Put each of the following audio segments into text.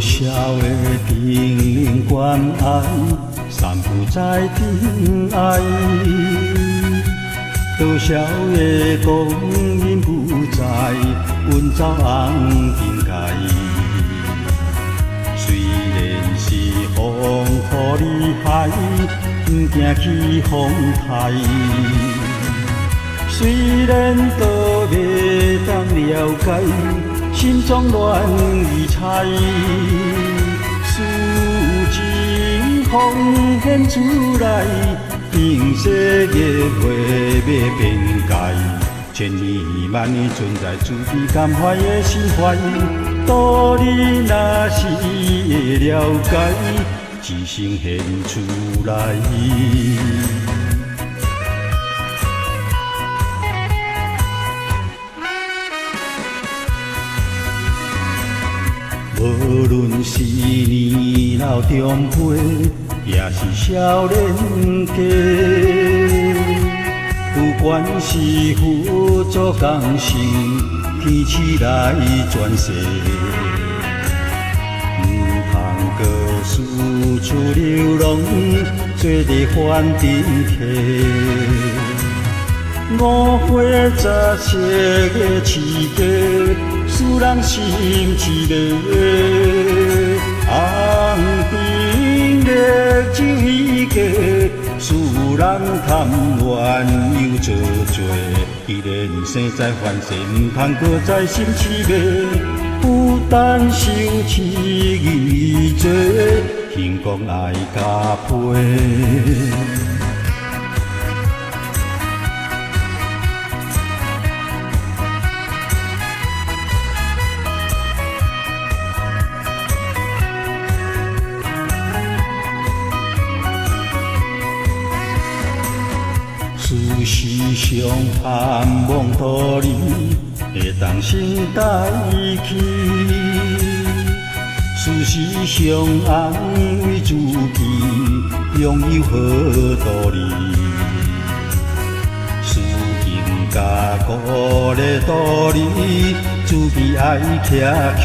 小的叮咛关爱，散布在天涯。多少的光阴不再，阮走红灯街。虽然是风雨厉害，不惊起风台。虽然都未当了解，心中乱意猜。事情风现出来，平世业会要变改。千年万年存在，自己感怀的心怀。道理若是会了解，一生献出来。无论是年老中辈，也是少年家，不管是辅助工程，天赐来转世，唔通搁四处流浪，做个反正客。五花杂色的市价，使人心痴迷。红灯热酒一家，使人贪恋又做罪。既然生在凡世，唔通搁再心痴迷。不但受气义罪，幸福爱加倍。事实上盼望道理，会当成代志。事实上安慰自己，拥有好道理。事情甲鼓励道理，自己爱徛起。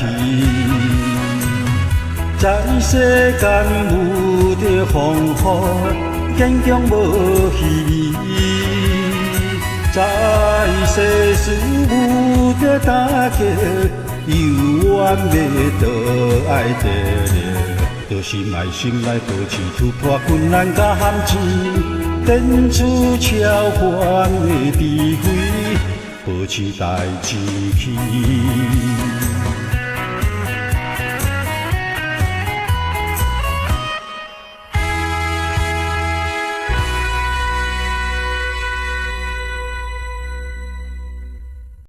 在世间有着风雨，坚强无虚伪。在世事有着打击，有缘要倒爱得了，着心爱心来保持突破困难甲限制，展出超凡的智慧，保持代志气。